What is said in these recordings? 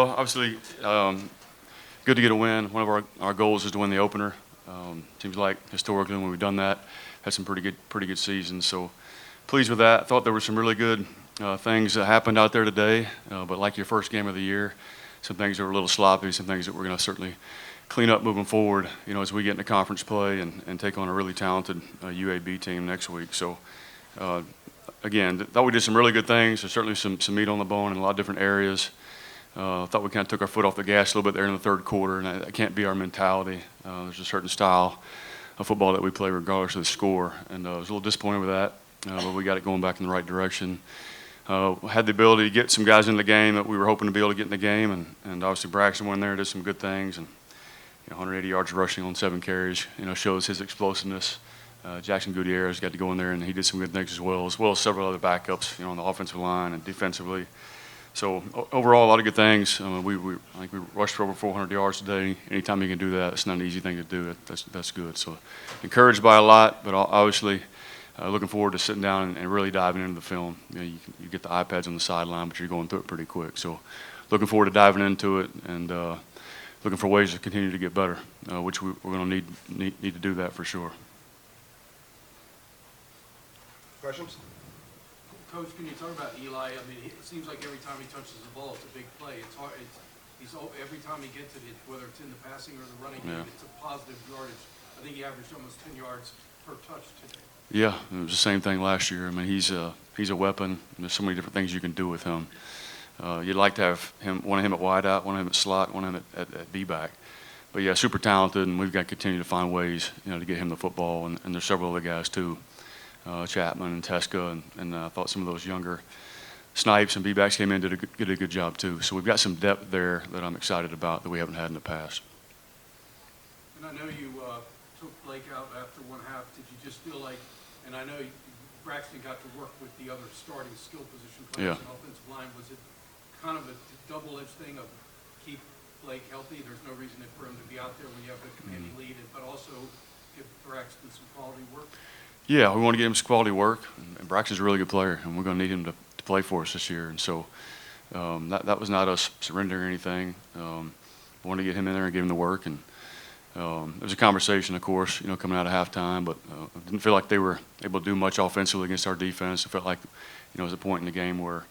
Well, obviously, good to get a win. One of our goals is to win the opener. Seems like historically when we've done that, had some pretty good seasons. So pleased with that. I thought there were some really good things that happened out there today. But like your first game of the year, some things that were a little sloppy, some things that we're going to certainly clean up moving forward. As we get into conference play and take on a really talented UAB team next week. So. Again, thought we did some really good things. There's certainly some meat on the bone in a lot of different areas. Thought we kind of took our foot off the gas a little bit there in the third quarter, and that can't be our mentality. There's a certain style of football that we play regardless of the score, and I was a little disappointed with that, but we got it going back in the right direction. Had the ability to get some guys in the game that we were hoping to be able to get in the game, and obviously Braxton went in there and did some good things, and 180 yards rushing on 7 carries, shows his explosiveness. Jackson Gutierrez got to go in there, and he did some good things as well as several other backups, on the offensive line and defensively. So overall, a lot of good things. I think we rushed for over 400 yards today. Anytime you can do that, it's not an easy thing to do. That's good. So encouraged by a lot, but obviously looking forward to sitting down and really diving into the film. You get the iPads on the sideline, but you're going through it pretty quick. So looking forward to diving into it and looking for ways to continue to get better, which we're going to need to do that for sure. Questions? Coach, can you talk about Eli? I mean, it seems like every time he touches the ball, it's a big play. It's hard. Every time he gets it, whether it's in the passing or the running game, it's a positive yardage. I think he averaged almost 10 yards per touch today. Yeah, it was the same thing last year. I mean, he's a weapon. There's so many different things you can do with him. You'd like to have one of him at wideout, one of him at slot, one of him at B-back. But yeah, super talented, and we've got to continue to find ways, to get him the football. And there's several other guys too. Chapman and Tecza, and I thought some of those younger snipes and B-backs came in, did a good job too. So we've got some depth there that I'm excited about that we haven't had in the past. And I know you took Blake out after one half. Did you just feel like, and I know Braxton got to work with the other starting skill position players in offensive line, was it kind of a double-edged thing of keep Blake healthy? There's no reason for him to be out there when you have a commanding lead, but also give Braxton some quality work? Yeah, we want to get him some quality work, and Braxton's a really good player, and we're going to need him to play for us this year. And so that was not us surrendering anything. We wanted to get him in there and give him the work. And there was a conversation, of course, coming out of halftime, but I didn't feel like they were able to do much offensively against our defense. It felt like, it was a point in the game where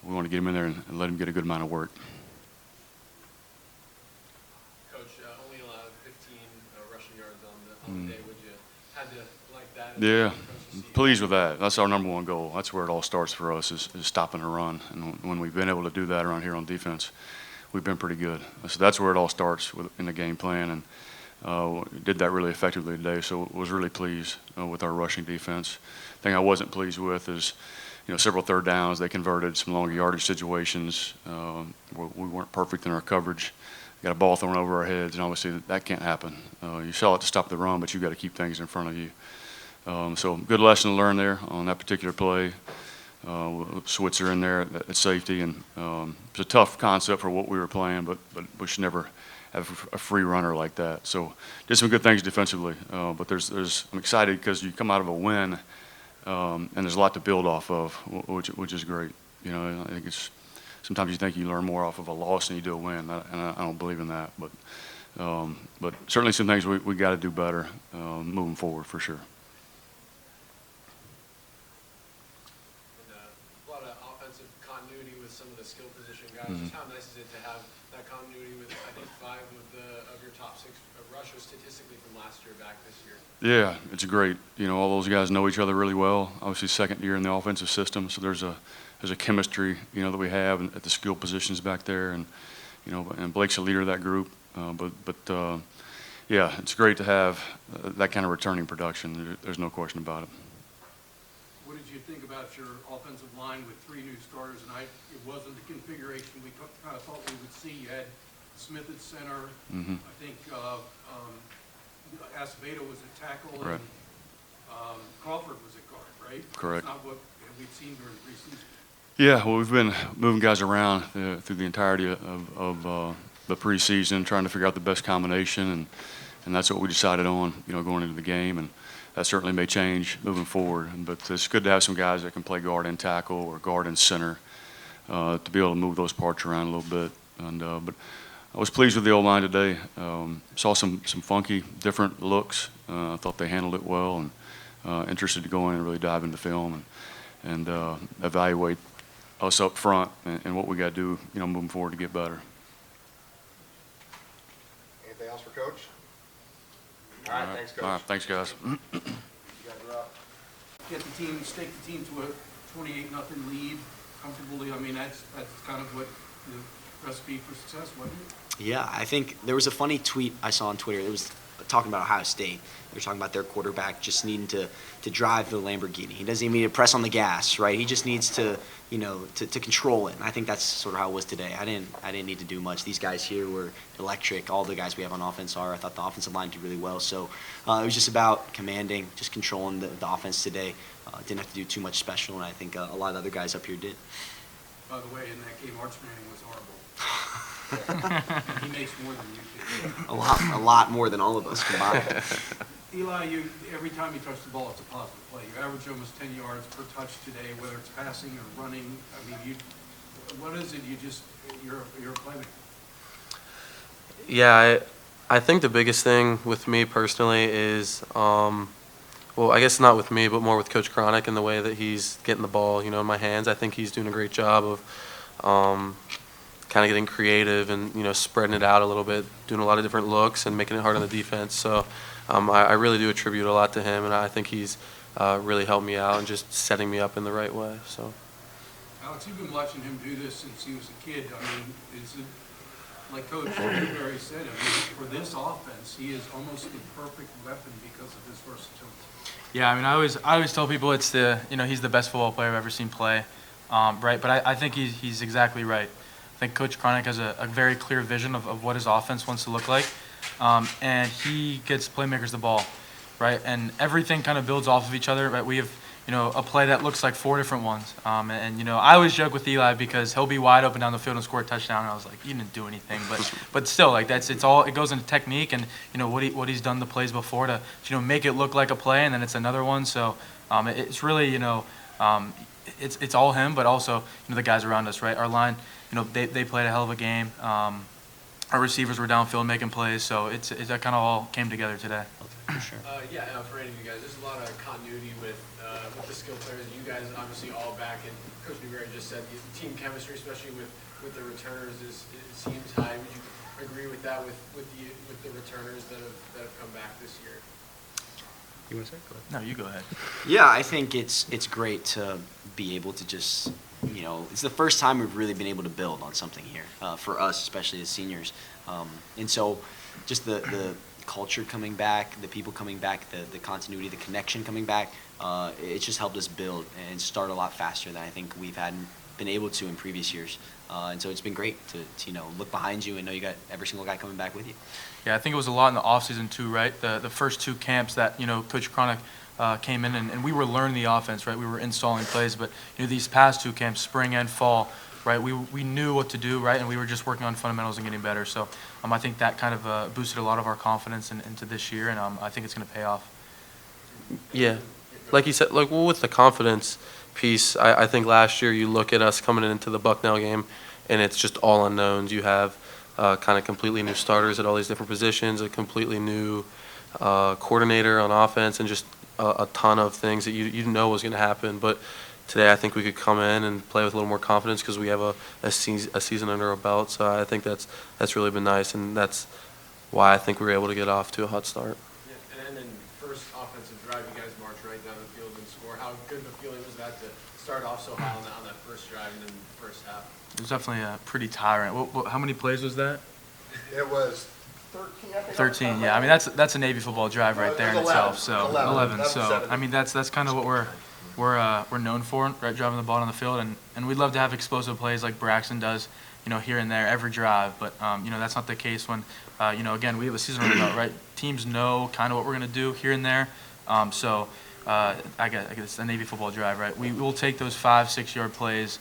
we wanted to get him in there and let him get a good amount of work. Coach, only allowed 15 rushing yards on the day. Would you had to like that? Yeah, pleased with that. That's our number one goal. That's where it all starts for us is stopping the run. And when we've been able to do that around here on defense, we've been pretty good. So that's where it all starts in the game plan. And we did that really effectively today. So I was really pleased with our rushing defense. The thing I wasn't pleased with is, several third downs they converted, some longer yardage situations. We weren't perfect in our coverage. Got a ball thrown over our heads, and obviously that can't happen. You sell it to stop the run, but you've got to keep things in front of you. So good lesson to learn there on that particular play. Switzer in there at safety, and it's a tough concept for what we were playing, but we should never have a free runner like that. So did some good things defensively, but I'm excited because you come out of a win, and there's a lot to build off of, which is great. I think it's sometimes you think you learn more off of a loss than you do a win, and I don't believe in that. But certainly some things we got to do better moving forward for sure. A lot of offensive continuity with some of the skill position guys. Just how nice is it to have that continuity with, I think, 5 of your top 6 rushers statistically from last year back this year? Yeah, it's great. All those guys know each other really well. Obviously, second year in the offensive system, so there's a chemistry, that we have at the skill positions back there, and and Blake's a leader of that group. Yeah, it's great to have that kind of returning production. There's no question about it. What did you think about your offensive line with 3 new starters? And it wasn't the configuration we kind of thought we would see. You had Smith at center. I think Acevedo was at tackle, right. And Crawford was at guard, right? Correct. That's not what we've seen during the preseason. Yeah, well, we've been moving guys around through the entirety of the preseason, trying to figure out the best combination, and that's what we decided on, going into the game, and that certainly may change moving forward. But it's good to have some guys that can play guard and tackle or guard and center to be able to move those parts around a little bit. And but I was pleased with the O-line today. Saw some funky, different looks. I thought they handled it well, and interested to go in and really dive into film and evaluate us up front and what we got to do, moving forward to get better. Anything else for Coach? All right, thanks, Coach. All right, thanks, guys. You guys are up. Stake the team to a 28-0 lead comfortably. I mean, that's kind of what the recipe for success, wasn't it? Yeah, I think there was a funny tweet I saw on Twitter. It was talking about Ohio State. They were talking about their quarterback just needing to drive the Lamborghini. He doesn't even need to press on the gas, right? He just needs to, to control it. And I think that's sort of how it was today. I didn't need to do much. These guys here were electric. All the guys we have on offense are. I thought the offensive line did really well. So it was just about commanding, just controlling the offense today. Didn't have to do too much special, and I think a lot of the other guys up here did. By the way, in that game, Arch Manning was horrible. He makes more than you do. A lot more than all of us combined. Eli, every time you touch the ball, it's a positive play. You average almost 10 yards per touch today, whether it's passing or running. I mean, what is it? You're a playmaker. Yeah, I think the biggest thing with me personally is, well, I guess not with me, but more with Coach Cronic and the way that he's getting the ball, in my hands. I think he's doing a great job of kind of getting creative and, spreading it out a little bit, doing a lot of different looks and making it hard on the defense. So I really do attribute a lot to him, and I think he's really helped me out and just setting me up in the right way. So, Alex, you've been watching him do this since he was a kid. I mean, is it, like Coach Newberry said, for this offense, he is almost the perfect weapon because of his versatility. Yeah, I mean, I always tell people it's he's the best football player I've ever seen play, right? But I think he's exactly right. I think Coach Cronic has a very clear vision of what his offense wants to look like, and he gets playmakers the ball, right? And everything kind of builds off of each other, right? We have a play that looks like 4 different ones, and I always joke with Eli because he'll be wide open down the field and score a touchdown, and I was like, you didn't do anything, but still, like it goes into technique and what he's done the plays before to make it look like a play, and then it's another one. So it's really it's all him, but also the guys around us, right? Our line, they played a hell of a game. Our receivers were downfield making plays, so that kind of all came together today. For sure. For any of you guys, there's a lot of continuity with the skill players. You guys obviously all back, and Coach Newberry just said the team chemistry, especially with the returners, it seems high. Would you agree with that with the returners that have come back this year? You want to say? Go ahead. No, you go ahead. Yeah, I think it's great to be able to just, it's the first time we've really been able to build on something here, for us, especially as seniors. And so just the culture coming back, the people coming back, the continuity, the connection coming back, it's just helped us build and start a lot faster than I think we've been able to in previous years. And so it's been great to look behind you and know you got every single guy coming back with you. Yeah, I think it was a lot in the offseason too, right? The first 2 camps that Coach Cronic came in and we were learning the offense, right? We were installing plays, but these past 2 camps, spring and fall, right? We knew what to do, right? And we were just working on fundamentals and getting better. So I think that kind of boosted a lot of our confidence into this year, and I think it's going to pay off. yeah, like you said, with the confidence piece, I think last year you look at us coming into the Bucknell game, and it's just all unknowns. You have kind of completely new starters at all these different positions, a completely new coordinator on offense, and just a ton of things that you didn't know was going to happen. But today I think we could come in and play with a little more confidence because we have a season under our belt. So I think that's really been nice, and that's why I think we were able to get off to a hot start. Yeah, and then first offensive drive, you guys march right down the field and score. How good of a feeling was that to start off so high on that first drive and then first half? It was definitely pretty tiring. How many plays was that? It was 13, I think. 13. Yeah, I mean that's a Navy football drive right there in 11, itself. So 11. So 7. I mean that's kind of what we're known for, right? Driving the ball on the field, and we'd love to have explosive plays like Braxton does, here and there every drive. But that's not the case when again we have a season under belt, right? Teams know kind of what we're gonna do here and there. I guess the Navy football drive, right? We will take those 5-6 yard plays.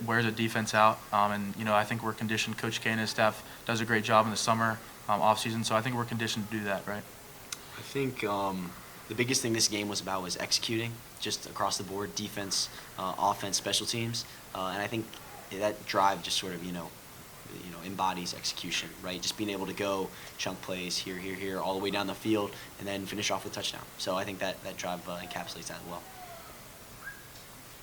Wears a defense out, and I think we're conditioned. Coach K and his staff does a great job in the summer off season, so I think we're conditioned to do that, right? I think the biggest thing this game was about was executing, just across the board, defense, offense, special teams, and I think that drive just sort of embodies execution, right? Just being able to go chunk plays here, all the way down the field, and then finish off with touchdown. So I think that drive encapsulates that well.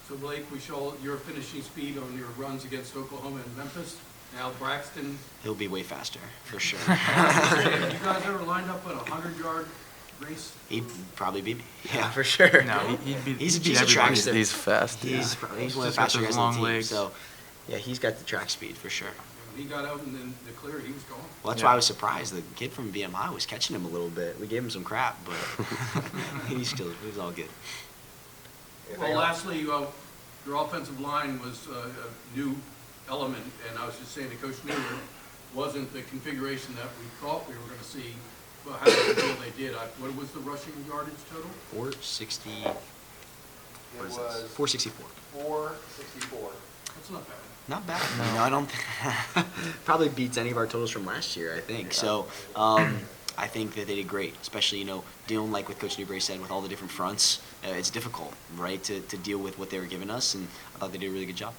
So Blake, we saw your finishing speed on your runs against Oklahoma and Memphis. Now Braxton, He'll be way faster, for sure. have you guys ever lined up at a 100-yard race? He'd probably beat me. Yeah, for sure. No, he'd be. He's he'd a beat track everybody. star. He's fast. He's one of the Just got faster those guys on long the team. legs. So, yeah, he's got the track speed for sure. When he got out in the clear, he was gone. Well, that's why I was surprised. The kid from VMI was catching him a little bit. We gave him some crap, but he was all good. Well, lastly, your offensive line was a new element, and I was just saying to Coach Newberry, wasn't the configuration that we thought we were going to see, but how did they feel they did? What was the rushing yardage total? 460. It What is was this? 464. 464. That's not bad. Not bad. No, I don't. Probably beats any of our totals from last year, I think. So, I think that they did great, especially dealing like what Coach Newberry said with all the different fronts. It's difficult, right, to deal with what they were giving us, and I thought they did a really good job.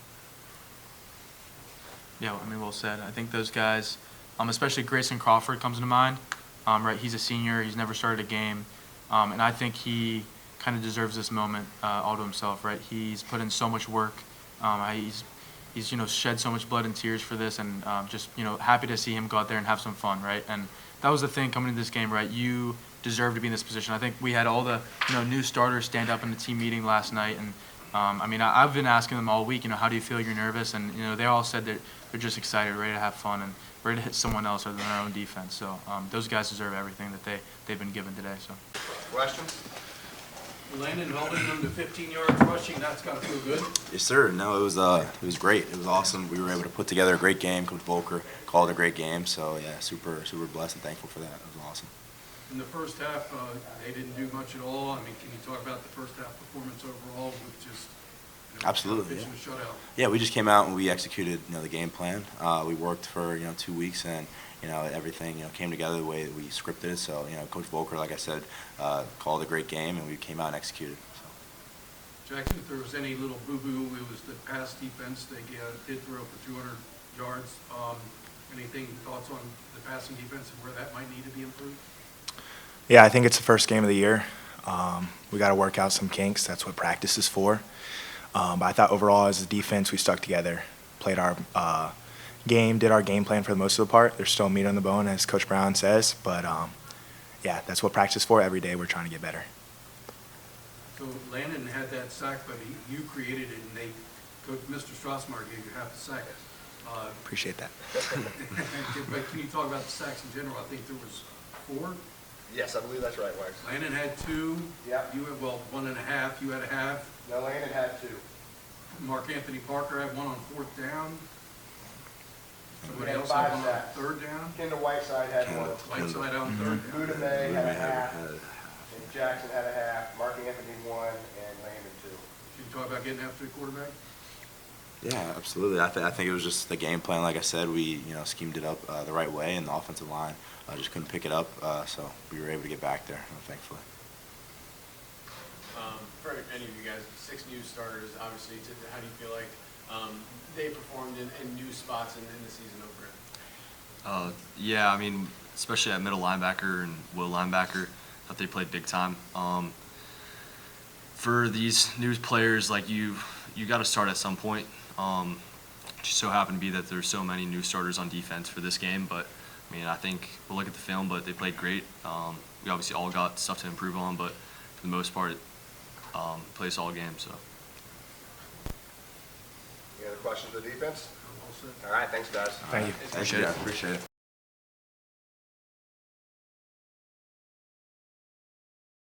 Yeah, I mean, well said. I think those guys, especially Grayson Crawford comes to mind. Right, he's a senior. He's never started a game, and I think he kind of deserves this moment all to himself. Right, he's put in so much work. He's shed so much blood and tears for this, and just happy to see him go out there and have some fun. Right, and that was the thing coming into this game. Right, you deserve to be in this position. I think we had all the new starters stand up in the team meeting last night, and I've been asking them all week. How do you feel? You're nervous, and they all said that they're just excited, ready to have fun, and ready to hit someone else other than our own defense. So those guys deserve everything that they've been given today. So. Questions? Landon holding them to 15 yards rushing, that's got to feel good. Yes, sir. No, it was great. It was awesome. We were able to put together a great game. Coach Volker called a great game. So yeah, super blessed and thankful for that. It was awesome. In the first half, they didn't do much at all. I mean, can you talk about the first half performance overall with just Absolutely, pitching a shutout? Yeah, we just came out and we executed the game plan. We worked for 2 weeks and everything came together the way that we scripted it. So Coach Volker, like I said, called a great game and we came out and executed. So. Jackson, if there was any little boo-boo, it was the pass defense. They did throw for 200 yards. Thoughts on the passing defense and where that might need to be improved? Yeah, I think it's the first game of the year. We got to work out some kinks. That's what practice is for. But I thought overall as a defense, we stuck together, played our game, did our game plan for the most of the part. There's still meat on the bone, as Coach Brown says. But, yeah, that's what practice is for. Every day we're trying to get better. So Landon had that sack, but you created it, and Mr. Strasmeyer gave you half the sack. Appreciate that. But can you talk about the sacks in general? I think there was 4. Yes, I believe that's right, Wax. Landon had 2. Yep. You had, 1.5. You had a half. No, Landon had 2. Mark Anthony Parker had 1 on 4th down. Somebody had else had 5 1 on sacks. 3rd down. Kendall Whiteside had 1. Whiteside on 3rd down. Buda May had a half, and Jackson had a half, Mark Anthony 1, and Landon 2. Can you talk about getting after the quarterback? Yeah, absolutely. I think it was just the game plan. Like I said, we schemed it up the right way, and the offensive line just couldn't pick it up. So we were able to get back there, thankfully. For any of you guys, 6 new starters, obviously, how do you feel like they performed in new spots in the season opener? Yeah, I mean, especially at middle linebacker and will linebacker, that they played big time. For these new players, like you got to start at some point. Just so happened to be that there's so many new starters on defense for this game, but I mean, I think we'll look at the film, but they played great. We obviously all got stuff to improve on, but for the most part, played a solid game. So. Any other questions of the defense? All set. All right, thanks, guys. Thank you. Appreciate it.